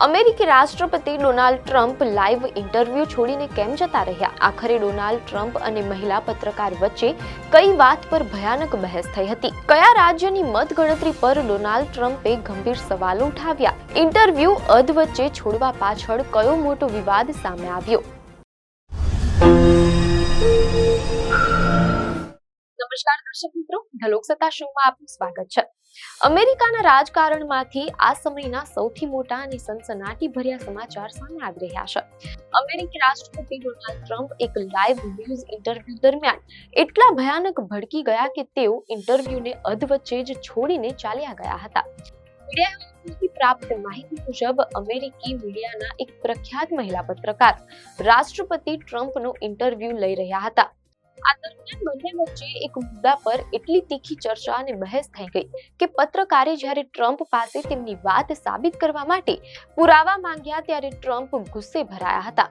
અમેરિકી રાષ્ટ્રપતિ Donald Trump live interview છોડીને કેમ જતા રહ્યા? આખરે ડોનાલ્ડ ટ્રમ્પ અને મહિલા પત્રકાર વચ્ચે કઈ વાત પર ભયાનક બહેસ થઈ હતી? કયા રાજ્યની મતગણતરી પર ડોનાલ્ડ ટ્રમ્પે ગંભીર સવાલો ઉઠાવ્યા? ઇન્ટરવ્યુ અધવચ્ચે છોડવા પાછળ કયો મોટો વિવાદ સામે આવ્યો? નમસ્કાર દર્શક મિત્રો, ધ લોકસત્તા શોમાં આપનું સ્વાગત છે. અમેરિકાના રાજકારણમાંથી આ સમયના સૌથી મોટા અને સનસનાટીભર્યા સમાચાર સામે આવી રહ્યા છે. અમેરિકી રાષ્ટ્રપતિ ડોનાલ્ડ ટ્રમ્પ એક લાઈવ ન્યૂઝ ઇન્ટરવ્યુ દરમિયાન એટલા ભયાનક ભડકી ગયા કે તેઓ ઇન્ટરવ્યુને અધવચ્ચે જ છોડીને ચાલ્યા ગયા હતા. મીડિયામાંથી પ્રાપ્ત માહિતી મુજબ અમેરિકી મીડિયાના એક પ્રખ્યાત મહિલા પત્રકાર રાષ્ટ્રપતિ ટ્રમ્પનો ઇન્ટરવ્યુ લઈ રહ્યા હતા. આ દરમિયાન બંને વચ્ચે એક મુદ્દા પર એટલી તીખી ચર્ચા અને બહેસ થઈ ગઈ કે પત્રકારે જ્યારે ટ્રમ્પ પાસે તેમની વાત સાબિત કરવા માટે પુરાવા માંગ્યા ત્યારે ટ્રમ્પ ગુસ્સે ભરાયા હતા.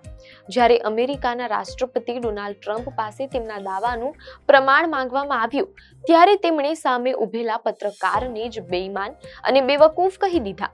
જ્યારે અમેરિકાના રાષ્ટ્રપતિ ડોનાલ્ડ ટ્રમ્પ પાસે તેમના દાવાનું પ્રમાણ માંગવામાં આવ્યું ત્યારે તેમણે સામે ઉભેલા પત્રકારને જ બેઈમાન અને બેવકૂફ કહી દીધા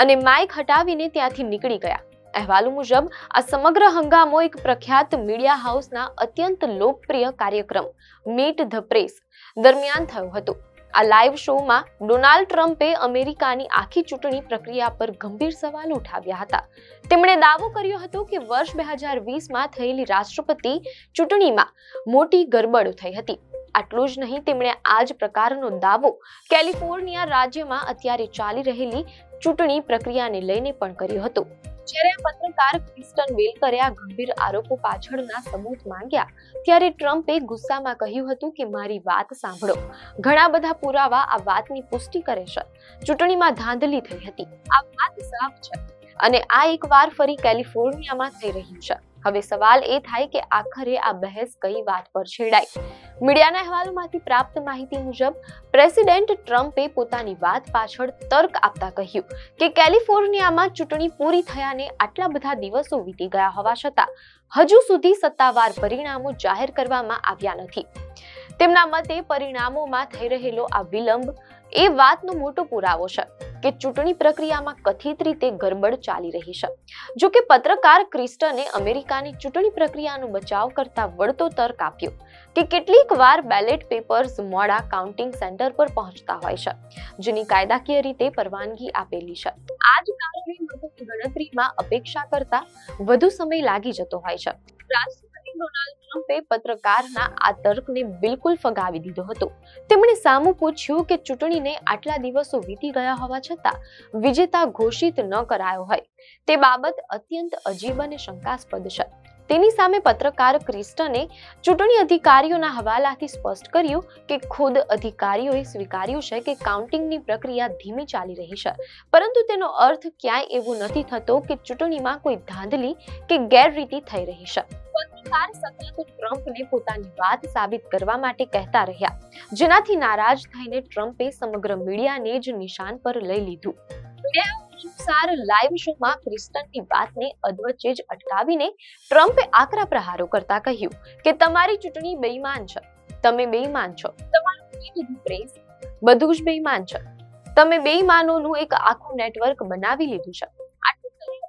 અને માઇક હટાવીને ત્યાંથી નીકળી ગયા. અહેવાલો મુજબ આ સમગ્ર હંગામો એક પ્રખ્યાત મીડિયા હાઉસના અત્યંત લોકપ્રિય કાર્યક્રમ મીટ ધ પ્રેસ દરમિયાન થયો હતો. આ લાઈવ શોમાં ડોનાલ્ડ ટ્રમ્પે અમેરિકાની આખી ચૂંટણી પ્રક્રિયા પર ગંભીર સવાલો ઉઠાવ્યા હતા. તેમણે દાવો કર્યો હતો કે વર્ષ 2020માં થયેલી રાષ્ટ્રપતિ ચૂંટણીમાં મોટી ગરબડ થઈ હતી. આટલું જ નહીં, તેમણે આ જ પ્રકારનો દાવો કેલિફોર્નિયા રાજ્યમાં અત્યારે ચાલી રહેલી ચૂંટણી પ્રક્રિયાને લઈને પણ કર્યો હતો. જ્યારે આ પત્રકાર ક્રિસ્ટન વેલકરે આ ગંભીર આરોપો પાછળના સબૂત માંગ્યા ત્યારે ટ્રમ્પે ગુસ્સામાં કહ્યું હતું કે મારી વાત સાંભળો, ઘણા બધા પુરાવા આ વાતની પુષ્ટિ કરે છે. ચૂંટણીમાં ધાંધલી થઈ હતી, આ વાત સાફ છે અને આ એકવાર ફરી કેલિફોર્નિયામાં થઈ રહ્યું છે. હવે સવાલ એ થાય કે આખરે આ બહેસ કઈ વાત પર છેડાઈ? મીડિયાના અહેવાલોમાંથી પ્રાપ્ત માહિતી મુજબ પ્રેસિડેન્ટ ટ્રમ્પે પોતાની વાત પાછળ તર્ક આપતા કહ્યું કે કેલિફોર્નિયામાં ચૂંટણી પૂરી થયાને આટલા બધા દિવસો વીતી ગયા હોવા છતાં હજુ સુધી સત્તાવાર પરિણામો જાહેર કરવામાં આવ્યા નથી. તેમના મતે પરિણામોમાં થઈ રહેલો આ વિલંબ એ વાતનો મોટો પુરાવો છે કે ચૂંટણી પ્રક્રિયામાં કથિત રીતે ગરબડ ચાલી રહી છે. જો કે પત્રકાર ક્રિસ્ટને અમેરિકાની ચૂંટણી પ્રક્રિયાનો બચાવ કરતા વળતો તર્ક આપ્યો કે કેટલીક વાર બેલેટ પેપર્સ મોડા કાઉન્ટિંગ સેન્ટર પર પહોંચતા હોય છે, જેની કાયદાકીય રીતે પરવાનગી આપેલી છે. આ જ કારણે મતોની ગણતરીમાં અપેક્ષા કરતા વધુ સમય લાગી જતો હોય છે. રાષ્ટ્રપતિ ડોનાલ્ડ ટ્રમ્પે પત્રકારના આ તર્કને બિલકુલ ફગાવી દીધો હતો. તેમણે સામું પૂછ્યું કે ચૂંટણીને આટલા દિવસો વીતી ગયા હોવા છતાં વિજેતા ઘોષિત ન કરાયો હોય તે બાબત અત્યંત અજીબ અને શંકાસ્પદ છે. તેની સામે પત્રકાર ક્રિસ્ટને ચૂંટણી અધિકારીઓના હવાલાથી સ્પષ્ટ કર્યું કે ખુદ અધિકારીઓએ સ્વીકાર્યું છે કે કાઉન્ટિંગની પ્રક્રિયા ધીમી ચાલી રહી છે, પરંતુ તેનો અર્થ ક્યાંય એવું નથી થતો કે ચૂંટણીમાં કોઈ ધાંધલી કે ગેરરીતિ થઈ રહી છે. પત્રકાર સતત ટ્રમ્પને પોતાની વાત સાબિત કરવા માટે કહેતા રહ્યા, જેનાથી નારાજ થઈને ટ્રમ્પે સમગ્ર મીડિયાને જ નિશાન પર લઈ લીધું. અનુસાર લાઈવ શોમાં ક્રિસ્ટનની વાતને અધવચ્ચે જ અટકાવીને ટ્રમ્પે આકરા પ્રહારો કરતા કહ્યું કે તમારી ચૂંટણી બેઈમાન છે, તમે બેઈમાન છો, તમારું પ્રેસ બધું જ બેઈમાન છે, તમે બેઈમાનોનું એક આખું નેટવર્ક બનાવી લીધું છે.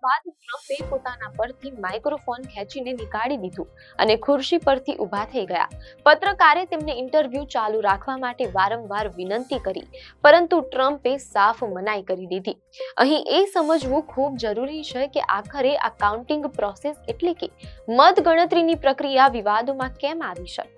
બાદ ટ્રમ્પે પોતાના પરથી માઇક્રોફોન ખેંચીને નીકાળી દીધું અને ખુરશી પરથી ઊભા થઈ ગયા. પત્રકારે તેમને ઇન્ટરવ્યુ ચાલુ રાખવા માટે વારંવાર વિનંતી કરી, પરંતુ ટ્રમ્પે સાફ મનાઈ કરી દીધી. અહીં એ સમજવું ખૂબ જરૂરી છે કે આખરે આ કાઉન્ટિંગ પ્રોસેસ એટલે કે મતગણતરીની પ્રક્રિયા વિવાદોમાં કેમ આવી છે.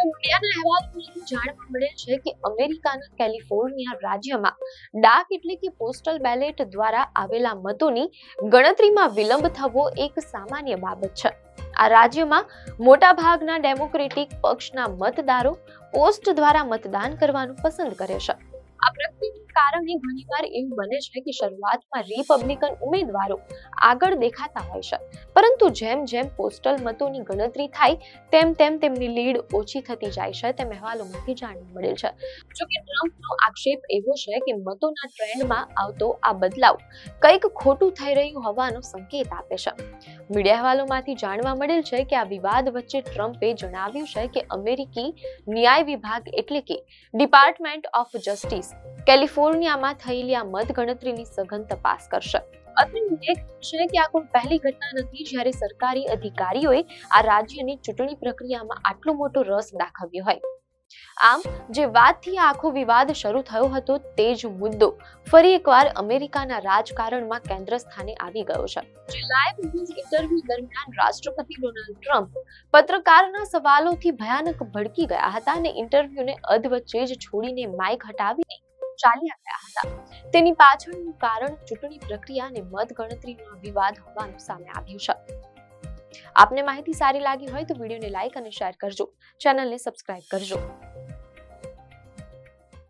મીડિયાના અહેવાલોમાંથી જાણવા મળે છે કે અમેરિકાના કેલિફોર્નિયા રાજ્યમાં ડાક એટલે કે પોસ્ટલ બેલેટ દ્વારા આવેલા મતોની ગણતરીમાં વિલંબ થવો એક સામાન્ય બાબત છે. આ રાજ્યમાં મોટાભાગના ડેમોક્રેટિક પક્ષના મતદારો પોસ્ટ દ્વારા મતદાન કરવાનું પસંદ કરે છે. આ પ્રક્રિયાના કારણે ઘણીવાર એવું બને છે કે શરૂઆતમાં રિપબ્લિકન ઉમેદવારો આગળ દેખાતા હોય છે, પરંતુ જેમ જેમ પોસ્ટલ મતોની ગણતરી થાય તેમ તેમ તેમની લીડ ઓછી થતી જાય છે, તેમ અહેવાલોમાંથી જાણવા મળેલ છે. જો કે ટ્રમ્પનો આક્ષેપ એવો છે કે મતોના ટ્રેન્ડમાં આવતો આ બદલાવ કંઈક ખોટું થઈ રહ્યું હોવાનો સંકેત આપે છે. મીડિયા અહેવાલોમાંથી જાણવા મળેલ છે કે આ વિવાદ વચ્ચે ટ્રમ્પે જણાવ્યું છે કે અમેરિકી ન્યાય વિભાગ એટલે કે ડિપાર્ટમેન્ટ ઓફ જસ્ટિસ કેલિફોર્નિયામાં થયેલી આ મતગણતરીની સઘન તપાસ કરશે. અત્રે ઉલ્લેખ છે કે આ કોઈ પહેલી ઘટના નથી જ્યારે સરકારી અધિકારીઓએ આ રાજ્યની ચૂંટણી પ્રક્રિયામાં આટલો મોટો રસ દાખવ્યો હોય. આમ જે વાતથી આખો વિવાદ શરૂ થયો હતો તે જ મુદ્દો ફરી એકવાર અમેરિકાના રાજકારણમાં કેન્દ્ર સ્થાને આવી ગયો છે. જે લાઈવ ન્યૂઝ ઇન્ટરવ્યુ દરમિયાન રાષ્ટ્રપતિ ડોનાલ્ડ ટ્રમ્પ પત્રકારના સવાલોથી ભયાનક ભડકી ગયા હતા અને ઇન્ટરવ્યુને અધવચ્ચે જ છોડીને માઇક હટાવીને ચાલ્યા ગયા હતા. તેની પાછળનું કારણ ચૂંટણી પ્રક્રિયા અને મતગણતરીનો વિવાદ હોવાનું સામે આવ્યું છે. આપને માહિતી સારી લાગી હોય તો વિડીયોને લાઈક અને શેર કરજો, ચેનલને સબસ્ક્રાઇબ કરજો.